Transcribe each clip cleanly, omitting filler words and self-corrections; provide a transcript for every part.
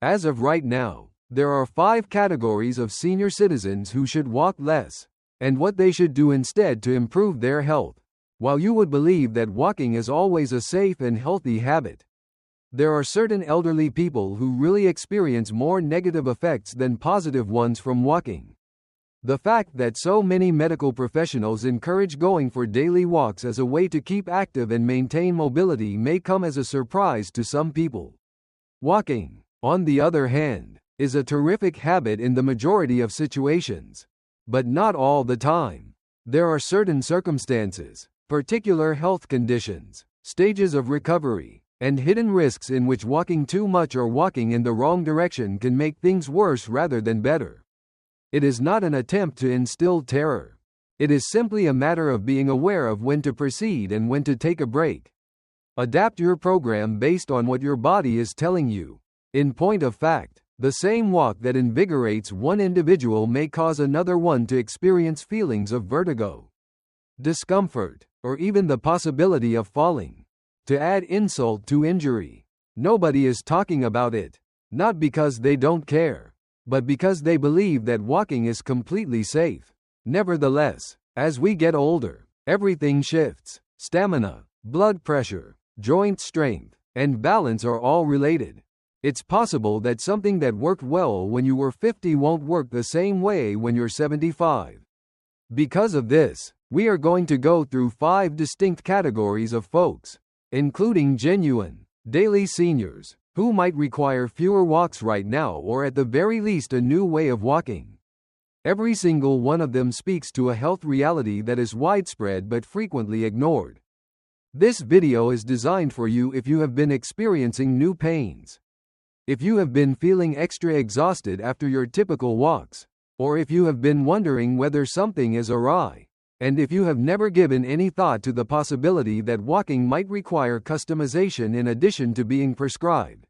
As of right now, there are 5 categories of senior citizens who should walk less, and what they should do instead to improve their health. While you would believe that walking is always a safe and healthy habit, there are certain elderly people who really experience more negative effects than positive ones from walking. The fact that so many medical professionals encourage going for daily walks as a way to keep active and maintain mobility may come as a surprise to some people. Walking, on the other hand, is a terrific habit in the majority of situations, but not all the time. There are certain circumstances, particular health conditions, stages of recovery, and hidden risks in which walking too much or walking in the wrong direction can make things worse rather than better. It is not an attempt to instill terror. It is simply a matter of being aware of when to proceed and when to take a break. Adapt your program based on what your body is telling you. In point of fact, the same walk that invigorates one individual may cause another one to experience feelings of vertigo, discomfort, or even the possibility of falling. To add insult to injury, nobody is talking about it, not because they don't care, but because they believe that walking is completely safe. Nevertheless, as we get older, everything shifts. Stamina, blood pressure, joint strength, and balance are all related. It's possible that something that worked well when you were 50 won't work the same way when you're 75. Because of this, we are going to go through 5 distinct categories of folks, including genuine, daily seniors, who might require fewer walks right now or at the very least a new way of walking. Every single one of them speaks to a health reality that is widespread but frequently ignored. This video is designed for you if you have been experiencing new pains, if you have been feeling extra exhausted after your typical walks, or if you have been wondering whether something is awry, and if you have never given any thought to the possibility that walking might require customization in addition to being prescribed.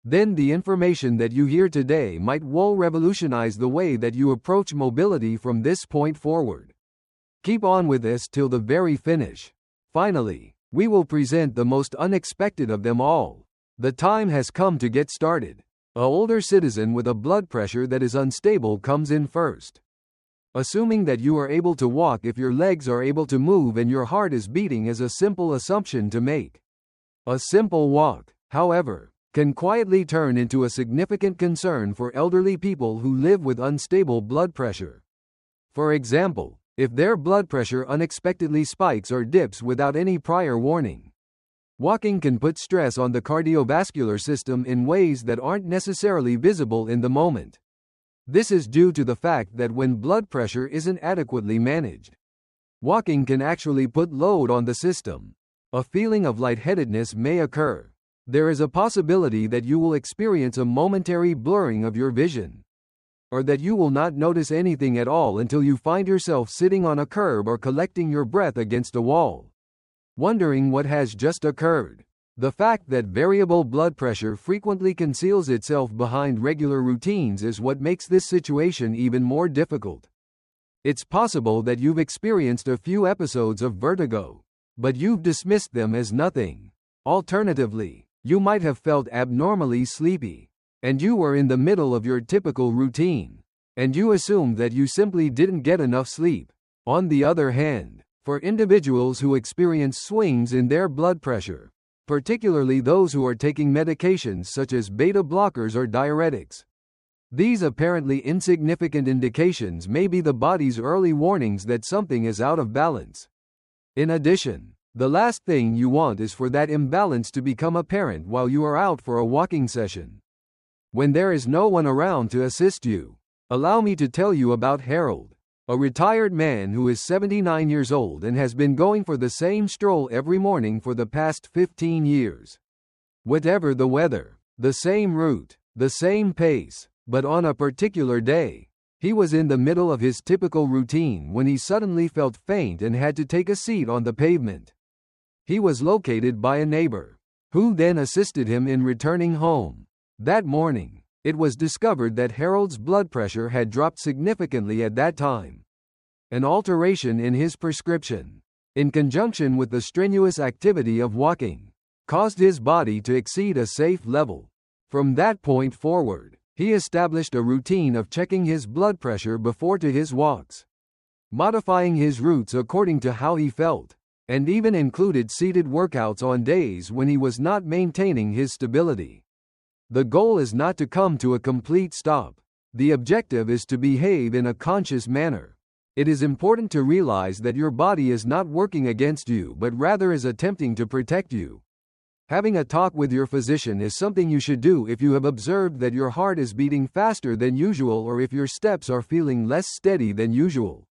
Then the information that you hear today might well revolutionize the way that you approach mobility from this point forward. Keep on with this till the very finish. Finally, we will present the most unexpected of them all. The time has come to get started. An older citizen with a blood pressure that is unstable comes in first. Assuming that you are able to walk if your legs are able to move and your heart is beating is a simple assumption to make. A simple walk, however, can quietly turn into a significant concern for elderly people who live with unstable blood pressure. For example, if their blood pressure unexpectedly spikes or dips without any prior warning, walking can put stress on the cardiovascular system in ways that aren't necessarily visible in the moment. This is due to the fact that when blood pressure isn't adequately managed, walking can actually put load on the system. A feeling of lightheadedness may occur. There is a possibility that you will experience a momentary blurring of your vision, or that you will not notice anything at all until you find yourself sitting on a curb or collecting your breath against a wall, wondering what has just occurred. The fact that variable blood pressure frequently conceals itself behind regular routines is what makes this situation even more difficult. It's possible that you've experienced a few episodes of vertigo, but you've dismissed them as nothing. Alternatively, you might have felt abnormally sleepy, and you were in the middle of your typical routine, and you assumed that you simply didn't get enough sleep. On the other hand, for individuals who experience swings in their blood pressure, particularly those who are taking medications such as beta blockers or diuretics, these apparently insignificant indications may be the body's early warnings that something is out of balance. In addition, the last thing you want is for that imbalance to become apparent while you are out for a walking session, when there is no one around to assist you. Allow me to tell you about Harold, a retired man who is 79 years old and has been going for the same stroll every morning for the past 15 years. Whatever the weather, the same route, the same pace, but on a particular day, he was in the middle of his typical routine when he suddenly felt faint and had to take a seat on the pavement. He was located by a neighbor, who then assisted him in returning home. That morning, it was discovered that Harold's blood pressure had dropped significantly at that time. An alteration in his prescription, in conjunction with the strenuous activity of walking, caused his body to exceed a safe level. From that point forward, he established a routine of checking his blood pressure before to his walks, modifying his routes according to how he felt, and even included seated workouts on days when he was not maintaining his stability. The goal is not to come to a complete stop. The objective is to behave in a conscious manner. It is important to realize that your body is not working against you but rather is attempting to protect you. Having a talk with your physician is something you should do if you have observed that your heart is beating faster than usual or if your steps are feeling less steady than usual.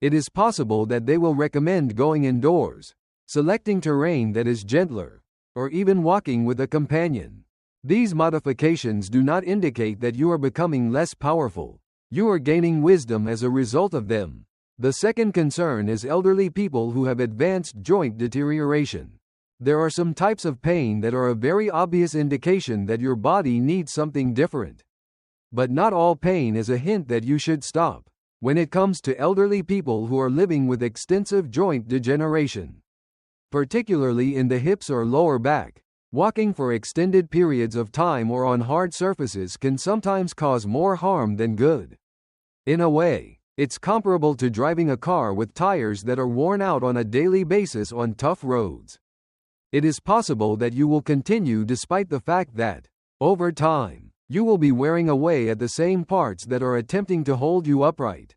It is possible that they will recommend going indoors, selecting terrain that is gentler, or even walking with a companion. These modifications do not indicate that you are becoming less powerful. You are gaining wisdom as a result of them. The second concern is elderly people who have advanced joint deterioration. There are some types of pain that are a very obvious indication that your body needs something different. But not all pain is a hint that you should stop. When it comes to elderly people who are living with extensive joint degeneration, particularly in the hips or lower back, walking for extended periods of time or on hard surfaces can sometimes cause more harm than good. In a way, it's comparable to driving a car with tires that are worn out on a daily basis on tough roads. It is possible that you will continue despite the fact that, over time, you will be wearing away at the same parts that are attempting to hold you upright.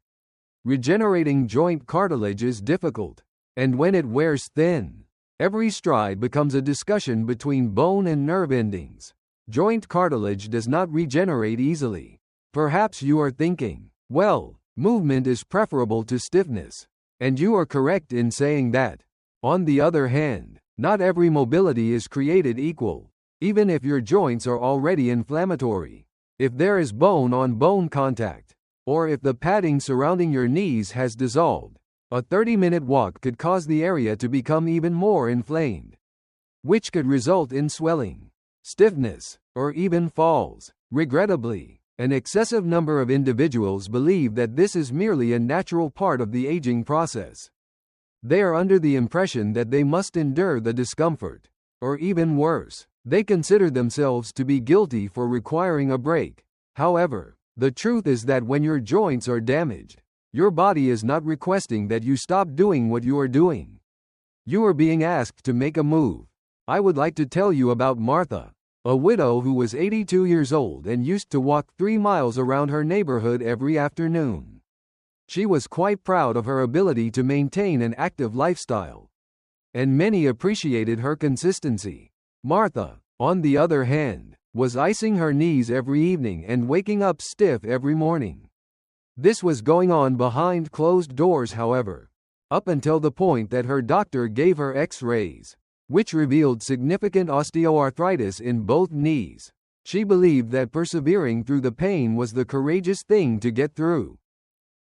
Regenerating joint cartilage is difficult, and when it wears thin, every stride becomes a discussion between bone and nerve endings. Joint cartilage does not regenerate easily. Perhaps you are thinking, well, movement is preferable to stiffness, and you are correct in saying that. On the other hand, not every mobility is created equal, even if your joints are already inflammatory. If there is bone-on-bone contact, or if the padding surrounding your knees has dissolved, a 30-minute walk could cause the area to become even more inflamed, which could result in swelling, stiffness, or even falls. Regrettably, an excessive number of individuals believe that this is merely a natural part of the aging process. They are under the impression that they must endure the discomfort, or even worse, they consider themselves to be guilty for requiring a break. However, the truth is that when your joints are damaged, your body is not requesting that you stop doing what you are doing. You are being asked to make a move. I would like to tell you about Martha, a widow who was 82 years old and used to walk 3 miles around her neighborhood every afternoon. She was quite proud of her ability to maintain an active lifestyle, and many appreciated her consistency. Martha, on the other hand, was icing her knees every evening and waking up stiff every morning. This was going on behind closed doors, however, up until the point that her doctor gave her X-rays, which revealed significant osteoarthritis in both knees. She believed that persevering through the pain was the courageous thing to get through.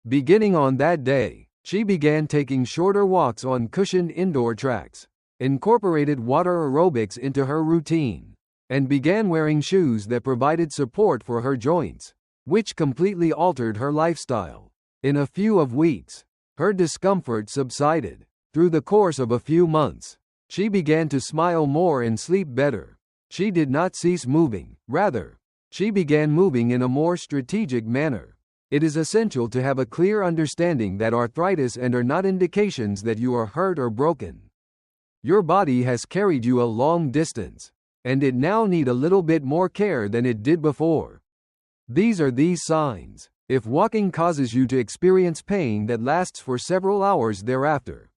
Beginning on that day, she began taking shorter walks on cushioned indoor tracks, incorporated water aerobics into her routine, and began wearing shoes that provided support for her joints, which completely altered her lifestyle. In a few weeks, her discomfort subsided. Through the course of a few months, she began to smile more and sleep better. She did not cease moving, rather, she began moving in a more strategic manner. It is essential to have a clear understanding that arthritis are not indications that you are hurt or broken. Your body has carried you a long distance, and it now needs a little bit more care than it did before. These are these signs. If walking causes you to experience pain that lasts for several hours thereafter,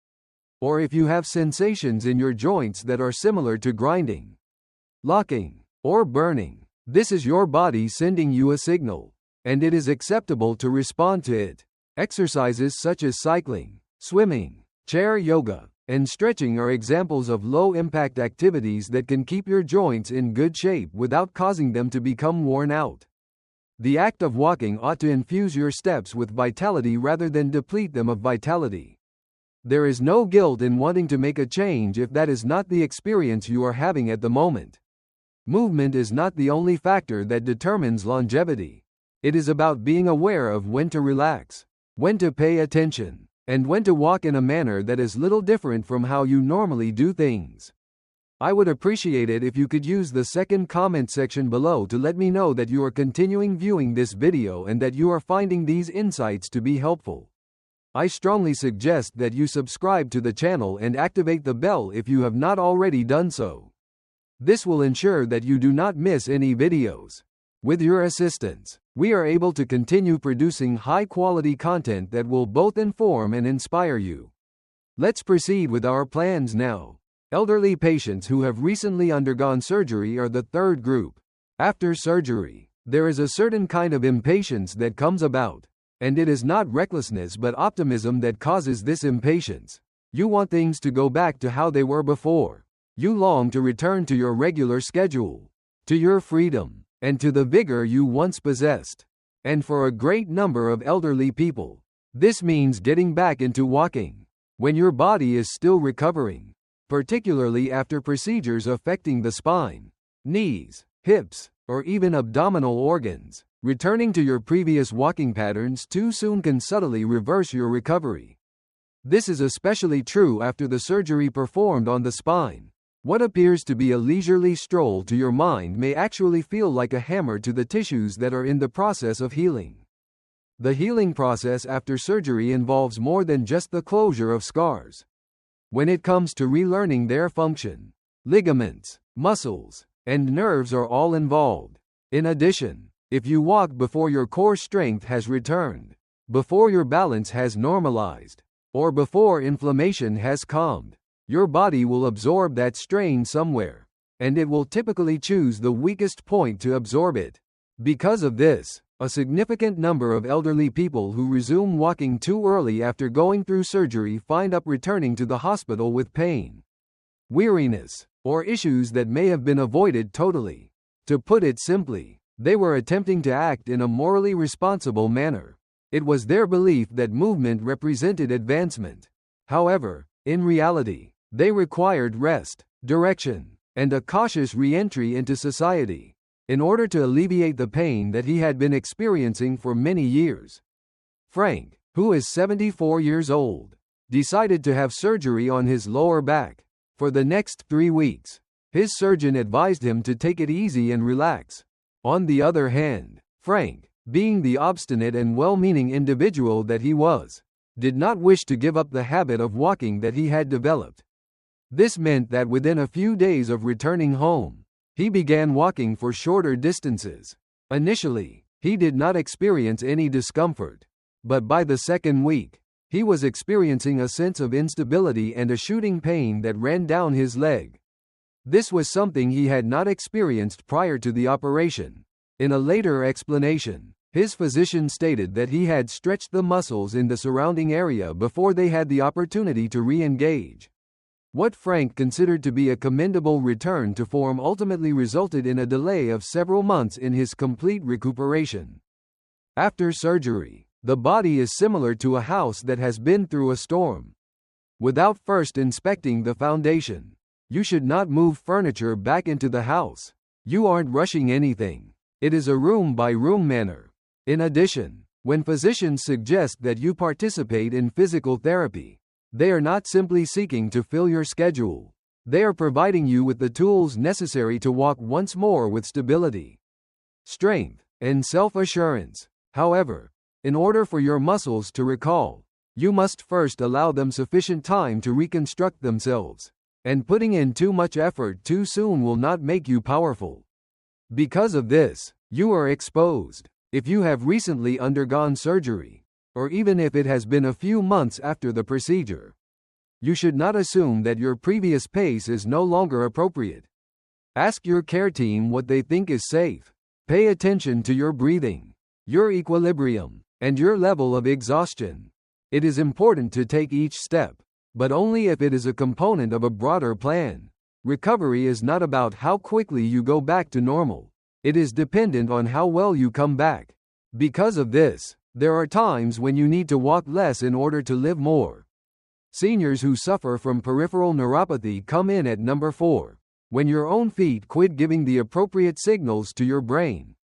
or if you have sensations in your joints that are similar to grinding, locking, or burning, this is your body sending you a signal, and it is acceptable to respond to it. Exercises such as cycling, swimming, chair yoga, and stretching are examples of low-impact activities that can keep your joints in good shape without causing them to become worn out. The act of walking ought to infuse your steps with vitality rather than deplete them of vitality. There is no guilt in wanting to make a change if that is not the experience you are having at the moment. Movement is not the only factor that determines longevity. It is about being aware of when to relax, when to pay attention, and when to walk in a manner that is little different from how you normally do things. I would appreciate it if you could use the second comment section below to let me know that you are continuing viewing this video and that you are finding these insights to be helpful. I strongly suggest that you subscribe to the channel and activate the bell if you have not already done so. This will ensure that you do not miss any videos. With your assistance, we are able to continue producing high-quality content that will both inform and inspire you. Let's proceed with our plans now. Elderly patients who have recently undergone surgery are the third group. After surgery, there is a certain kind of impatience that comes about, and it is not recklessness but optimism that causes this impatience. You want things to go back to how they were before. You long to return to your regular schedule, to your freedom, and to the vigor you once possessed. And for a great number of elderly people, this means getting back into walking when your body is still recovering, particularly after procedures affecting the spine, knees, hips, or even abdominal organs. Returning to your previous walking patterns too soon can subtly reverse your recovery. This is especially true after the surgery performed on the spine. What appears to be a leisurely stroll to your mind may actually feel like a hammer to the tissues that are in the process of healing. The healing process after surgery involves more than just the closure of scars. When it comes to relearning their function, ligaments, muscles, and nerves are all involved. In addition, if you walk before your core strength has returned, before your balance has normalized, or before inflammation has calmed, your body will absorb that strain somewhere, and it will typically choose the weakest point to absorb it. Because of this, a significant number of elderly people who resume walking too early after going through surgery find up returning to the hospital with pain, weariness, or issues that may have been avoided totally. To put it simply, they were attempting to act in a morally responsible manner. It was their belief that movement represented advancement. However, in reality, they required rest, direction, and a cautious re-entry into society in order to alleviate the pain that he had been experiencing for many years. Frank, who is 74 years old, decided to have surgery on his lower back. For the next 3 weeks, his surgeon advised him to take it easy and relax. On the other hand, Frank, being the obstinate and well-meaning individual that he was, did not wish to give up the habit of walking that he had developed. This meant that within a few days of returning home, he began walking for shorter distances. Initially, he did not experience any discomfort, but by the second week, he was experiencing a sense of instability and a shooting pain that ran down his leg. This was something he had not experienced prior to the operation. In a later explanation, his physician stated that he had stretched the muscles in the surrounding area before they had the opportunity to re-engage. What Frank considered to be a commendable return to form ultimately resulted in a delay of several months in his complete recuperation. After surgery, the body is similar to a house that has been through a storm. Without first inspecting the foundation, you should not move furniture back into the house. You aren't rushing anything. It is a room-by-room manner. In addition, when physicians suggest that you participate in physical therapy, they are not simply seeking to fill your schedule. They are providing you with the tools necessary to walk once more with stability, strength, and self-assurance. However, in order for your muscles to recall, you must first allow them sufficient time to reconstruct themselves, and putting in too much effort too soon will not make you powerful. Because of this, you are exposed. If you have recently undergone surgery, or even if it has been a few months after the procedure, you should not assume that your previous pace is no longer appropriate. Ask your care team what they think is safe. Pay attention to your breathing, your equilibrium, and your level of exhaustion. It is important to take each step, but only if it is a component of a broader plan. Recovery is not about how quickly you go back to normal. It is dependent on how well you come back. Because of this, there are times when you need to walk less in order to live more. Seniors who suffer from peripheral neuropathy come in at number 4. When your own feet quit giving the appropriate signals to your brain.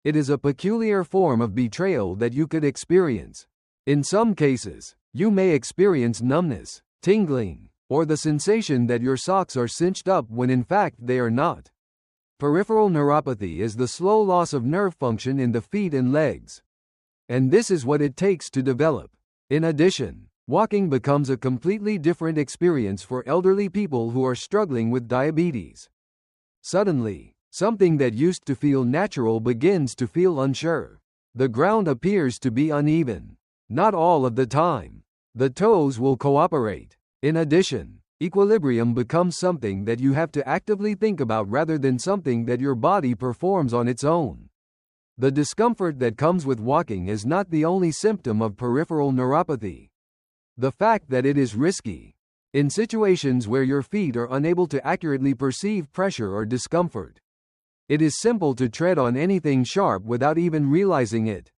It is a peculiar form of betrayal that you could experience. In some cases, you may experience numbness, tingling, or the sensation that your socks are cinched up when in fact they are not. Peripheral neuropathy is the slow loss of nerve function in the feet and legs. And this is what it takes to develop. In addition, walking becomes a completely different experience for elderly people who are struggling with diabetes. Suddenly, something that used to feel natural begins to feel unsure. The ground appears to be uneven. Not all of the time. The toes will cooperate. In addition, equilibrium becomes something that you have to actively think about rather than something that your body performs on its own. The discomfort that comes with walking is not the only symptom of peripheral neuropathy. The fact that it is risky. In situations where your feet are unable to accurately perceive pressure or discomfort, it is simple to tread on anything sharp without even realizing it.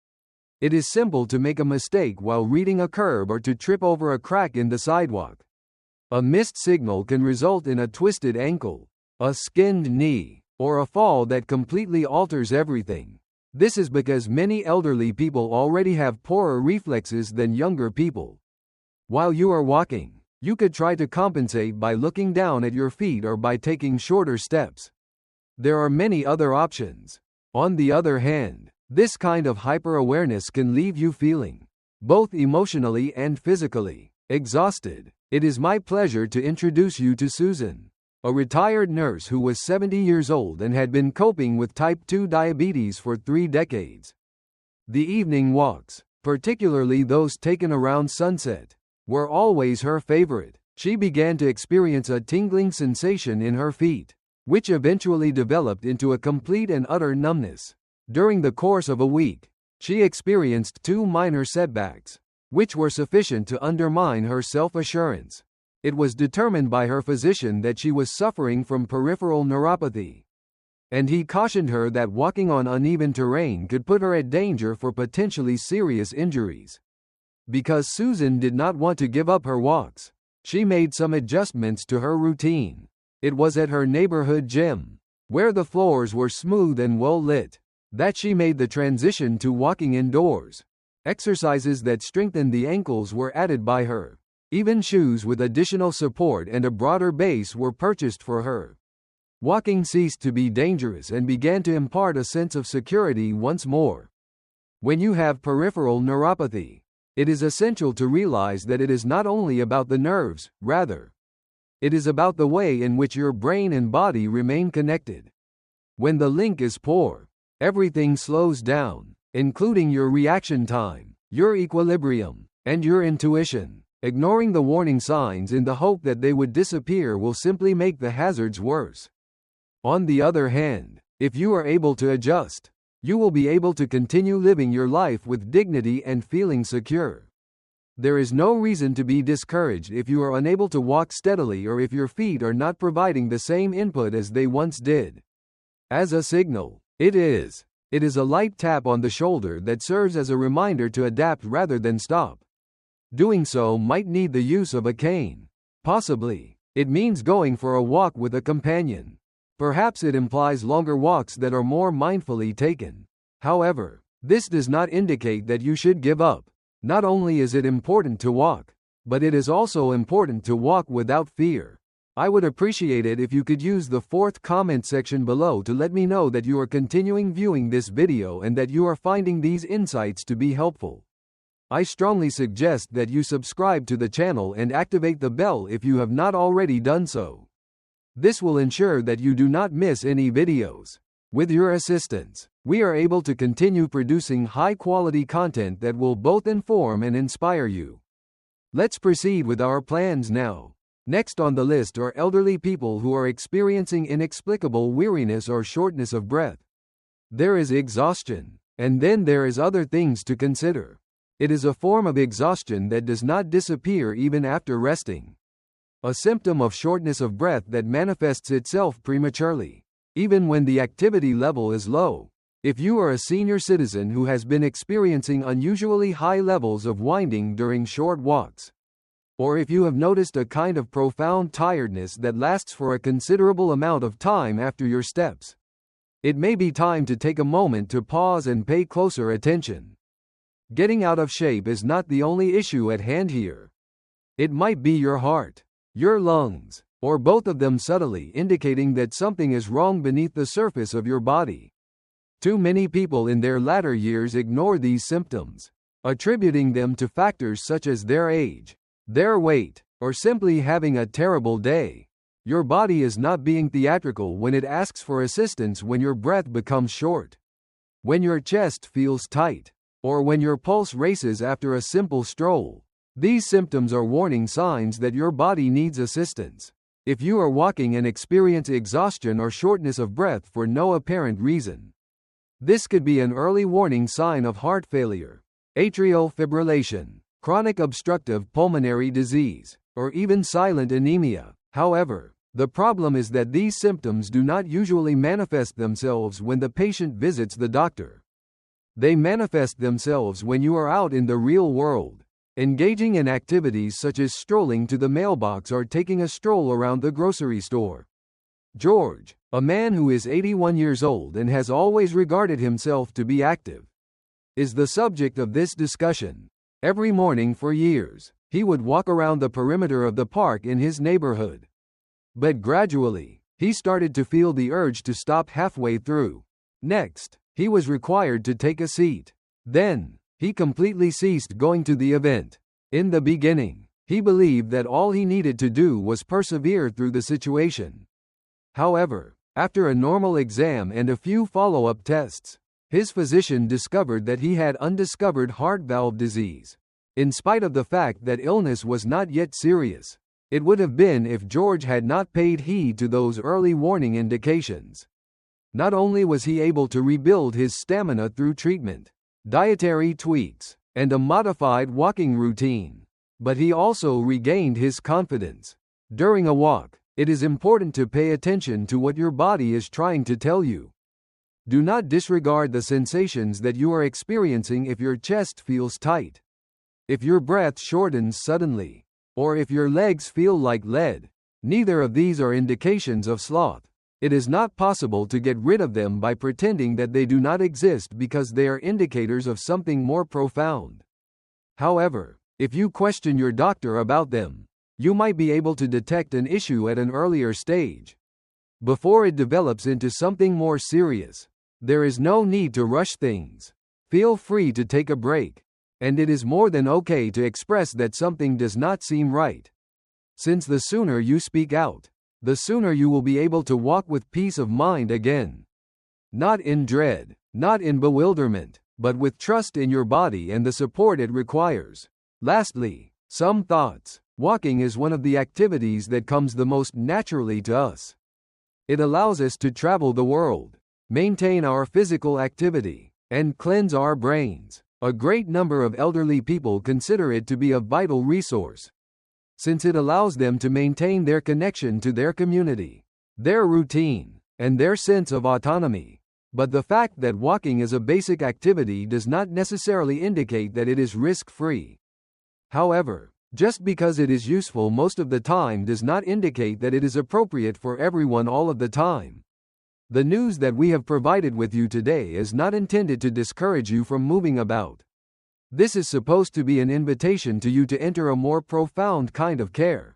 It is simple to make a mistake while reading a curb or to trip over a crack in the sidewalk. A missed signal can result in a twisted ankle, a skinned knee, or a fall that completely alters everything. This is because many elderly people already have poorer reflexes than younger people. While you are walking, you could try to compensate by looking down at your feet or by taking shorter steps. There are many other options. On the other hand, this kind of hyper-awareness can leave you feeling, both emotionally and physically, exhausted. It is my pleasure to introduce you to Susan, a retired nurse who was 70 years old and had been coping with type 2 diabetes for 3 decades. The evening walks, particularly those taken around sunset, were always her favorite. She began to experience a tingling sensation in her feet, which eventually developed into a complete and utter numbness. During the course of a week, she experienced 2 minor setbacks, which were sufficient to undermine her self-assurance. It was determined by her physician that she was suffering from peripheral neuropathy, and he cautioned her that walking on uneven terrain could put her at danger for potentially serious injuries. Because Susan did not want to give up her walks, she made some adjustments to her routine. It was at her neighborhood gym, where the floors were smooth and well lit, that she made the transition to walking indoors. Exercises that strengthened the ankles were added by her. Even shoes with additional support and a broader base were purchased for her. Walking ceased to be dangerous and began to impart a sense of security once more. When you have peripheral neuropathy, it is essential to realize that it is not only about the nerves, rather, it is about the way in which your brain and body remain connected. When the link is poor, everything slows down, including your reaction time, your equilibrium, and your intuition. Ignoring the warning signs in the hope that they would disappear will simply make the hazards worse. On the other hand, if you are able to adjust, you will be able to continue living your life with dignity and feeling secure. There is no reason to be discouraged if you are unable to walk steadily or if your feet are not providing the same input as they once did. As a signal, it is a light tap on the shoulder that serves as a reminder to adapt rather than stop. Doing so might need the use of a cane. Possibly, it means going for a walk with a companion. Perhaps it implies longer walks that are more mindfully taken. However, this does not indicate that you should give up. Not only is it important to walk, but it is also important to walk without fear. I would appreciate it if you could use the 4th comment section below to let me know that you are continuing viewing this video and that you are finding these insights to be helpful. I strongly suggest that you subscribe to the channel and activate the bell if you have not already done so. This will ensure that you do not miss any videos. With your assistance, we are able to continue producing high-quality content that will both inform and inspire you. Let's proceed with our plans now. Next on the list are elderly people who are experiencing inexplicable weariness or shortness of breath. There is exhaustion, and then there is other things to consider. It is a form of exhaustion that does not disappear even after resting. A symptom of shortness of breath that manifests itself prematurely, even when the activity level is low. If you are a senior citizen who has been experiencing unusually high levels of winding during short walks, or if you have noticed a kind of profound tiredness that lasts for a considerable amount of time after your steps, it may be time to take a moment to pause and pay closer attention. Getting out of shape is not the only issue at hand here. It might be your heart. your lungs, or both of them subtly indicating that something is wrong beneath the surface of your body. Too many people in their latter years ignore these symptoms, attributing them to factors such as their age, their weight, or simply having a terrible day. Your body is not being theatrical when it asks for assistance when your breath becomes short, when your chest feels tight, or when your pulse races after a simple stroll. These symptoms are warning signs that your body needs assistance. If you are walking and experience exhaustion or shortness of breath for no apparent reason, this could be an early warning sign of heart failure, atrial fibrillation, chronic obstructive pulmonary disease, or even silent anemia. However, the problem is that these symptoms do not usually manifest themselves when the patient visits the doctor. They manifest themselves when you are out in the real world, engaging in activities such as strolling to the mailbox or taking a stroll around the grocery store. George, a man who is 81 years old and has always regarded himself to be active, is the subject of this discussion. Every morning for years, he would walk around the perimeter of the park in his neighborhood. But gradually, he started to feel the urge to stop halfway through. Next, he was required to take a seat. Then, he completely ceased going to the event. In the beginning, he believed that all he needed to do was persevere through the situation. However, after a normal exam and a few follow-up tests, his physician discovered that he had undiscovered heart valve disease. In spite of the fact that illness was not yet serious, it would have been if George had not paid heed to those early warning indications. Not only was he able to rebuild his stamina through treatment, dietary tweaks, and a modified walking routine, but he also regained his confidence. During a walk, it is important to pay attention to what your body is trying to tell you. Do not disregard the sensations that you are experiencing if your chest feels tight, if your breath shortens suddenly, or if your legs feel like lead. Neither of these are indications of sloth. It is not possible to get rid of them by pretending that they do not exist because they are indicators of something more profound. However, if you question your doctor about them, you might be able to detect an issue at an earlier stage, before it develops into something more serious. There is no need to rush things. Feel free to take a break, and it is more than okay to express that something does not seem right. Since the sooner you speak out, the sooner you will be able to walk with peace of mind again. Not in dread, not in bewilderment, but with trust in your body and the support it requires. Lastly, some thoughts. Walking is one of the activities that comes the most naturally to us. It allows us to travel the world, maintain our physical activity, and cleanse our brains. A great number of elderly people consider it to be a vital resource, since it allows them to maintain their connection to their community, their routine, and their sense of autonomy. But the fact that walking is a basic activity does not necessarily indicate that it is risk-free. However, just because it is useful most of the time does not indicate that it is appropriate for everyone all of the time. The news that we have provided with you today is not intended to discourage you from moving about. This is supposed to be an invitation to you to enter a more profound kind of care.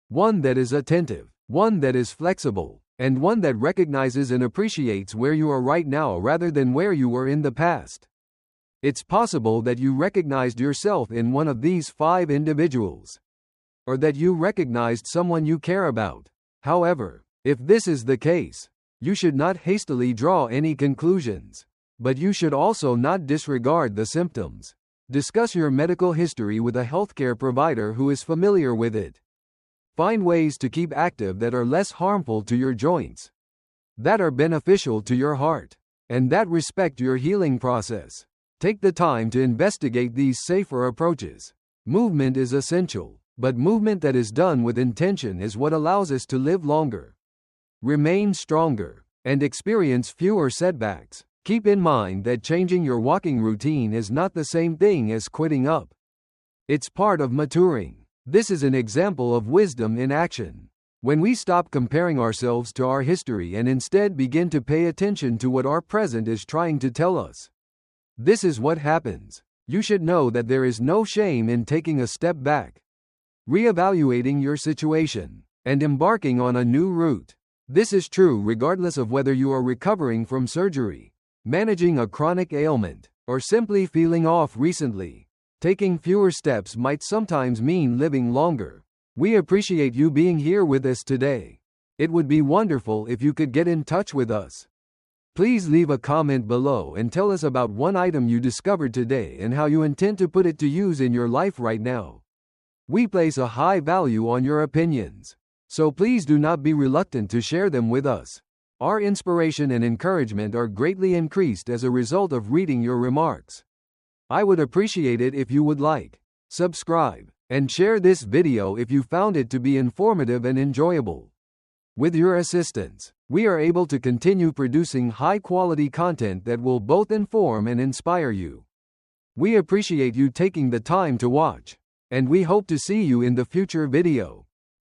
One that is attentive, one that is flexible, and one that recognizes and appreciates where you are right now rather than where you were in the past. It's possible that you recognized yourself in one of these 5 individuals, or that you recognized someone you care about. However, if this is the case, you should not hastily draw any conclusions, but you should also not disregard the symptoms. Discuss your medical history with a healthcare provider who is familiar with it. Find ways to keep active that are less harmful to your joints, that are beneficial to your heart, and that respect your healing process. Take the time to investigate these safer approaches. Movement is essential, but movement that is done with intention is what allows us to live longer, remain stronger, and experience fewer setbacks. Keep in mind that changing your walking routine is not the same thing as quitting up. It's part of maturing. This is an example of wisdom in action. When we stop comparing ourselves to our history and instead begin to pay attention to what our present is trying to tell us, this is what happens. You should know that there is no shame in taking a step back. reevaluating your situation, and embarking on a new route. This is true regardless of whether you are recovering from surgery, managing a chronic ailment, or simply feeling off recently. Taking fewer steps might sometimes mean living longer. We appreciate you being here with us today. It would be wonderful if you could get in touch with us. Please leave a comment below and tell us about one item you discovered today and how you intend to put it to use in your life right now. We place a high value on your opinions, so please do not be reluctant to share them with us. Our inspiration and encouragement are greatly increased as a result of reading your remarks. I would appreciate it if you would like, subscribe, and share this video if you found it to be informative and enjoyable. With your assistance, we are able to continue producing high-quality content that will both inform and inspire you. We appreciate you taking the time to watch, and we hope to see you in the future video.